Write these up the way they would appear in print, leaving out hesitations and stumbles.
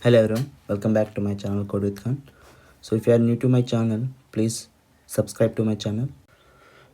Hello everyone, welcome back to my channel codeWithKhan. So if you are new to my channel, please subscribe to my channel.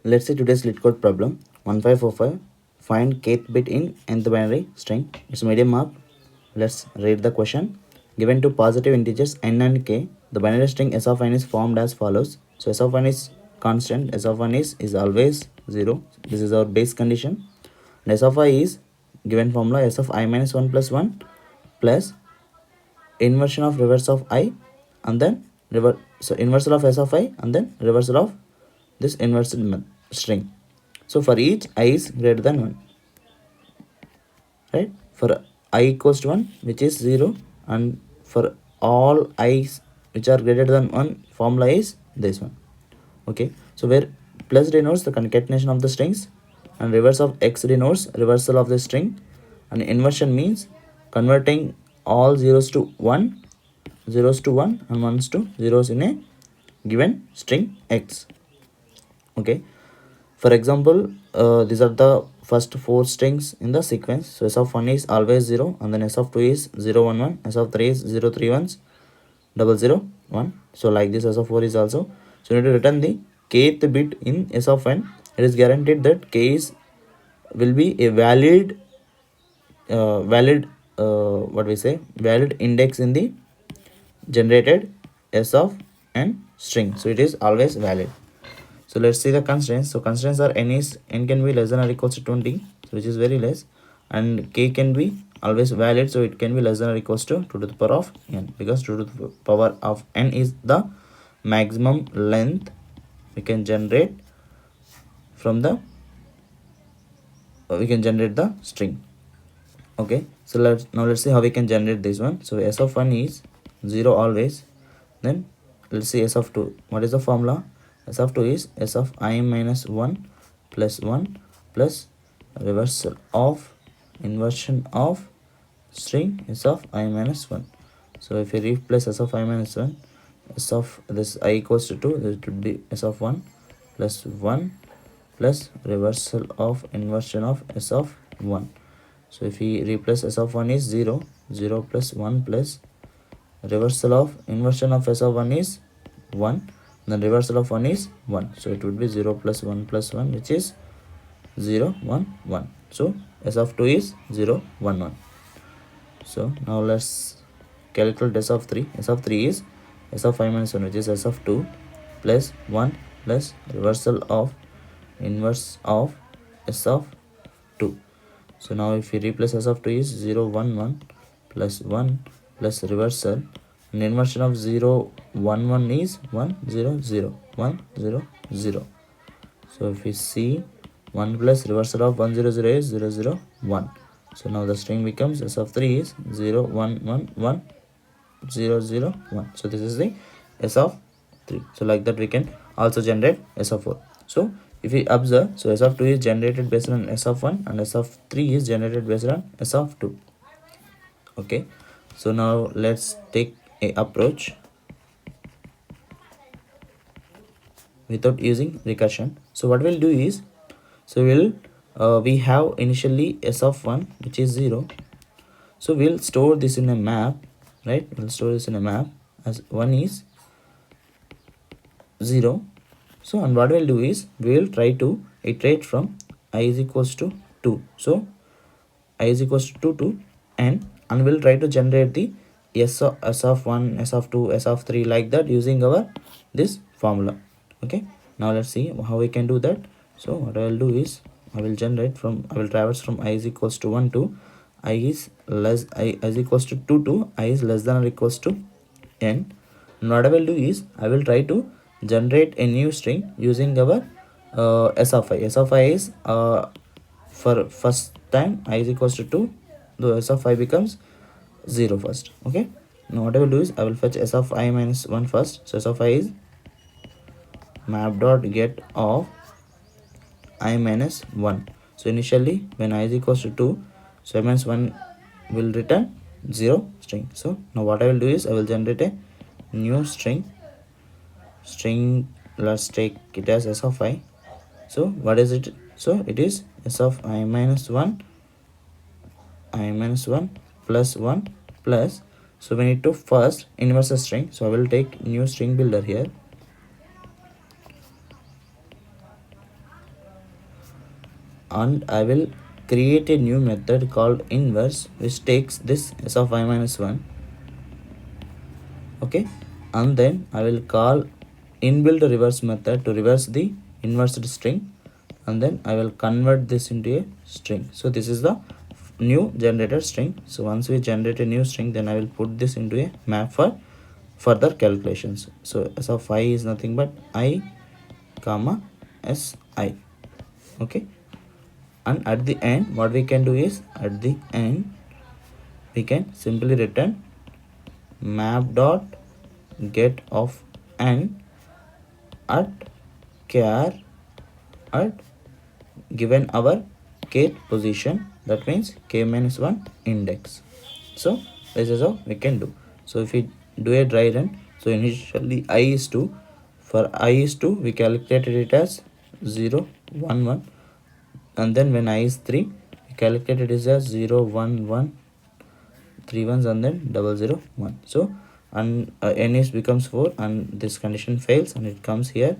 Let's see today's LeetCode problem 1545. Find kth bit in nth binary string. It's medium mark. Let's read the question. Given two positive integers n and k, the binary string s of n is formed as follows. So s of n is constant, s of 1 is always 0. This is our base condition. And s of I is given formula s of I minus 1 plus 1 plus inversion of reverse of I and then inversal of s of I and then reversal of this inverted string. So for each I is greater than 1, right? For I equals to 1, which is 0, and for all i's which are greater than 1, formula is this one. Okay, so where plus denotes the concatenation of the strings and reverse of x denotes reversal of the string, and inversion means converting all zeros to 1 and ones to zeros in a given string x. Okay, for example, these are the first 4 strings in the sequence. So s of 1 is always 0, and then s of 2 is 0 1 1, s of 3 is 0 3 1s 0 0 1. So like this s of 4 is also. So you need to return the kth bit in s of n. It is guaranteed that k will be a valid valid index in the generated s of n string. So it is always valid. So let's see the constraints. So constraints are n can be less than or equals to 20, so which is very less, and k can be always valid, so it can be less than or equals to 2 to the power of n, because 2 to the power of n is the maximum length we can generate from the string. Okay, so let's see how we can generate this one. So s of 1 is 0 always. Then let's see s of 2. What is the formula? S of 2 is s of I minus 1 plus 1 plus reversal of inversion of string s of I minus 1. So if you replace s of I minus 1, s of this I equals to 2, it would be s of 1 plus 1 plus reversal of inversion of s of 1. So if we replace s of 1 is 0, 0 plus 1 plus reversal of inversion of s of 1 is 1, then reversal of 1 is 1. So it would be 0 plus 1 plus 1, which is 0 1 1. So s of 2 is 0 1 1. So now let's calculate s of 3. S of 3 is s of I minus 1, which is s of 2 plus 1 plus reversal of inverse of s of 2. So now if we replace s of 2 is 0 1 1 plus 1 plus reversal, and inversion of 0 1 1 is 1 0 0 1 0 0. So if we see 1 plus reversal of 1 0 0 is 0 0 1. So now the string becomes s of 3 is 0 1 1 1 0 0 1. So this is the s of 3. So like that we can also generate s of 4. So if we observe, so s of 2 is generated based on s of 1 and s of 3 is generated based on s of 2. Okay, so now let's take a approach without using recursion. So what we'll do is, so we have initially s of 1, which is 0. So we'll store this in a map, right? We'll store this in a map as 1 is 0. So and what we'll do is, we will try to iterate from I is equals to 2. So I is equals to 2 to n, and we'll try to generate the s of 1, s of 2, s of 3, like that, using our this formula. Okay, now let's see how we can do that. So what I will do is, I will traverse from I is equals to 1 to I is equals to 2 to I is less than or equals to n. And what I will do is, I will try to generate a new string using our s of I. S of I is for first time I is equals to 2, the s of I becomes 0 first. Okay, now what I will do is, I will fetch s of I minus 1 first. So s of I is map dot get of I minus 1. So initially when I is equals to 2, so I minus 1 will return 0 string. So now what I will do is, I will generate a new string. Let's take it as s of I. So what is it? So it is s of I minus 1 plus 1 plus, So we need to first inverse a string. So I will take new string builder here, and I will create a new method called inverse, which takes this s of I minus 1. Okay, and then I will call inbuilt reverse method to reverse the inversed string, and then I will convert this into a string. So this is the new generated string. So once we generate a new string, then I will put this into a map for further calculations. So s of I is nothing but I comma si. Okay, and at the end what we can do is, at the end we can simply return map dot get of n at char at given our k position, that means k minus 1 index. So this is how we can do. So if we do a dry run, so initially I is 2, for I is 2 we calculated it as 0 1 1, and then when I is 3 we calculated it as 0 1 1 3 ones, and then 0 0 1. So and n is becomes 4, and this condition fails, and it comes here,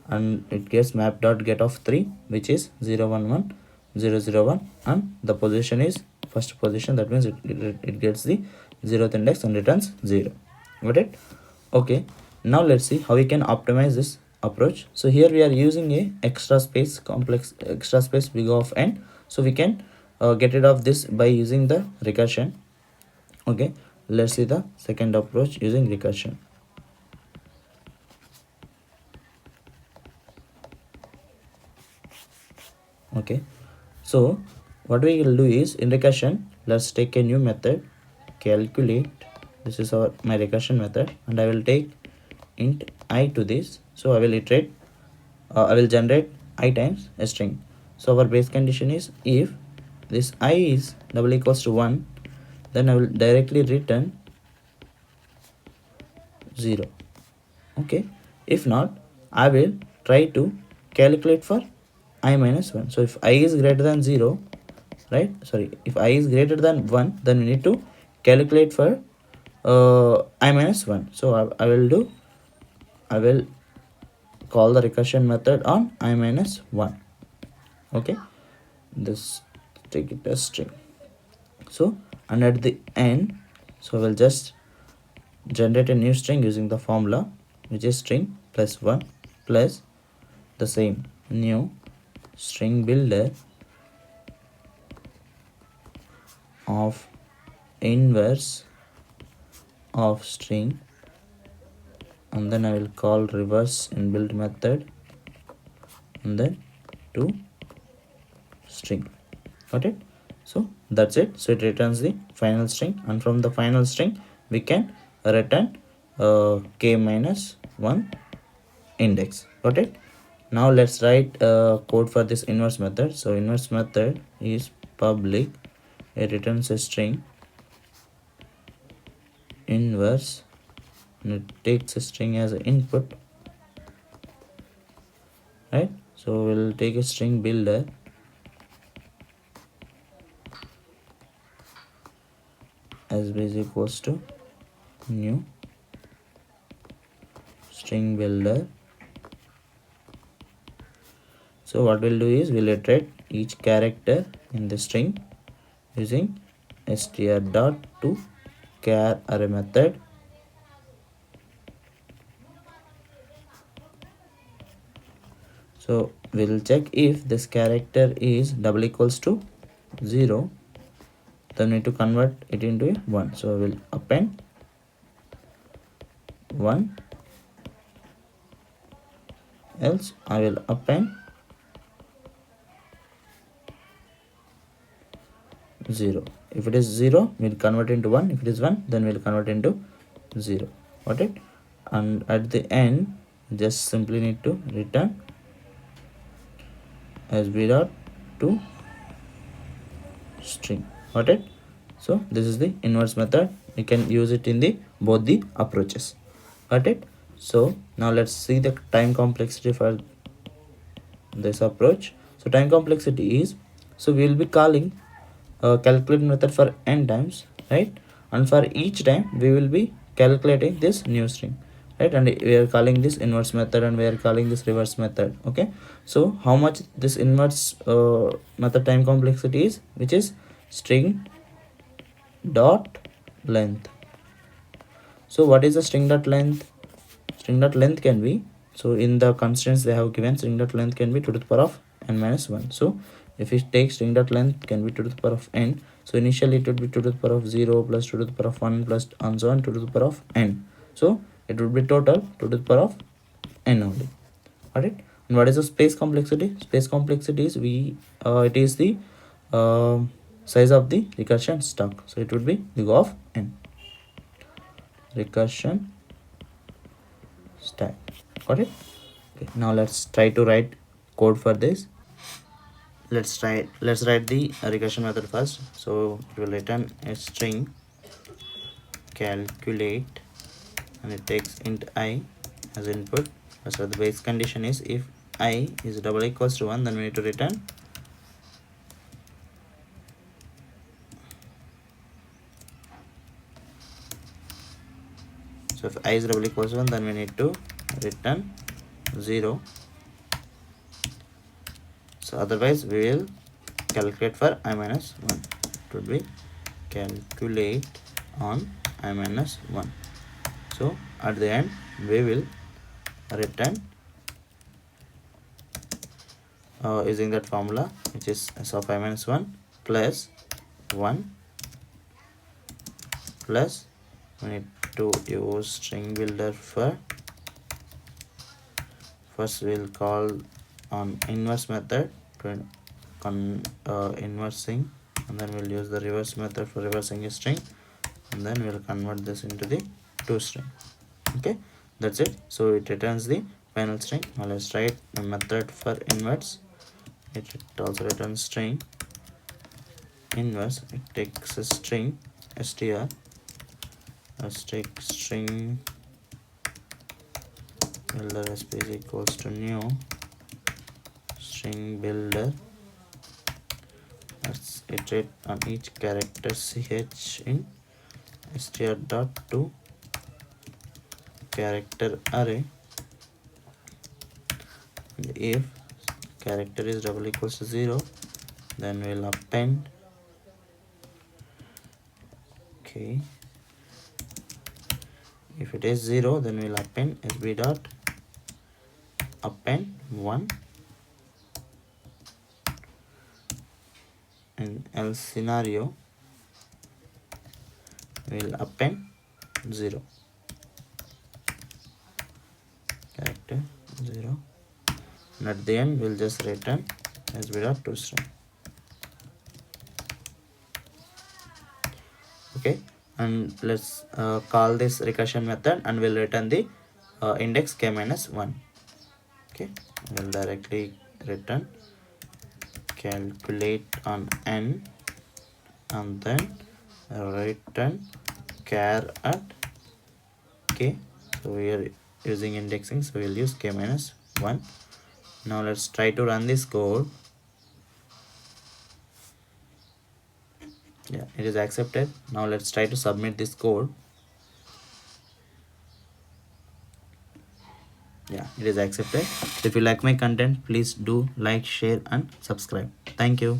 and it gets map dot get of 3, which is 0 1 1 0 0 1, and the position is first position, that means it gets the 0th index and returns 0. Got it? Okay, now let's see how we can optimize this approach. So here we are using a extra space complex, extra space big O of n, so we can get rid of this by using the recursion. Okay, let's see the second approach using recursion. Okay, so what we will do is, in recursion, let's take a new method, calculate. This is my recursion method, and I will take int I to this. So I will iterate, I will generate I times a string. So our base condition is, if this I is double equals to 1, then I will directly return 0. Okay, if not, I will try to calculate for I minus 1. So if I is greater than 0, right, sorry, if I is greater than 1, then we need to calculate for I minus 1. So I will call the recursion method on I minus 1. Okay, this take it as string. So and at the end, so I will just generate a new string using the formula, which is string plus 1 plus the same new string builder of inverse of string, and then I will call reverse inbuilt method, and then to string. Got it? So that's it. So it returns the final string, and from the final string we can return k minus 1 index. Got it? Now let's write code for this inverse method. So inverse method is public, it returns a string inverse, and it takes a string as an input, right? So we'll take a string builder as base equals to new string builder. So what we'll do is, we'll iterate each character in the string using str dot to char array method. So we'll check if this character is double equals to 0, then we need to convert it into a 1. So we'll append 1, else I will append 0. If it is 0, we'll convert into 1. If it is 1, then we'll convert into 0. Got it? And at the end, just simply need to return sb dot to string. Got it? So this is the inverse method. You can use it in the both the approaches. Got it? So now let's see the time complexity for this approach. So time complexity is, so we will be calling calculate method for n times, right? and for each time we will be calculating this new string, right? And we are calling this inverse method and we are calling this reverse method. Okay, so how much this inverse method time complexity is, which is string dot length. So what is the string dot length? String dot length can be, so in the constraints they have given, string dot length can be 2 to the power of n minus 1. So if we take string dot length can be 2 to the power of n, so initially it would be 2 to the power of 0 plus 2 to the power of 1 plus and so on 2 to the power of n. So it would be total 2 to the power of n only. Alright, and what is the space complexity? Space complexity is it is the size of the recursion stack, so it would be log of n, recursion stack. Got it? Okay, now let's try to write code for this. Let's write the recursion method first. So it will return a string calculate and it takes int I as input. So the base condition is if I is double equals to 1, then we need to return so if I is double equals to 1, then we need to return 0. So otherwise we will calculate for I minus 1. It would be calculate on I minus 1. So at the end we will return using that formula, which is s of I minus 1 plus 1 plus we need to use string builder for first we'll call on inverse method to inversing, and then we'll use the reverse method for reversing a string, and then we'll convert this into the toString. Okay, that's it. So it returns the final string. Now let's write a method for inverse. It also returns string inverse. It takes a string str. Let's take string builder sp is equals to new string builder. Let's iterate on each character ch in str dot to character array, and if character is double equals to 0, then we'll append. Okay, if it is 0, then we'll append sb dot append 1, and else scenario we'll append 0, character 0, and at the end we'll just return sb dot toString. Okay, and let's call this recursion method and we'll return the index k minus 1. Okay, we'll directly return calculate on n and then return char at k. So we are using indexing, so we'll use k minus 1. Now let's try to run this code. Yeah, it is accepted. Now let's try to submit this code. Yeah, it is accepted. If you like my content, please do like, share and subscribe. Thank you.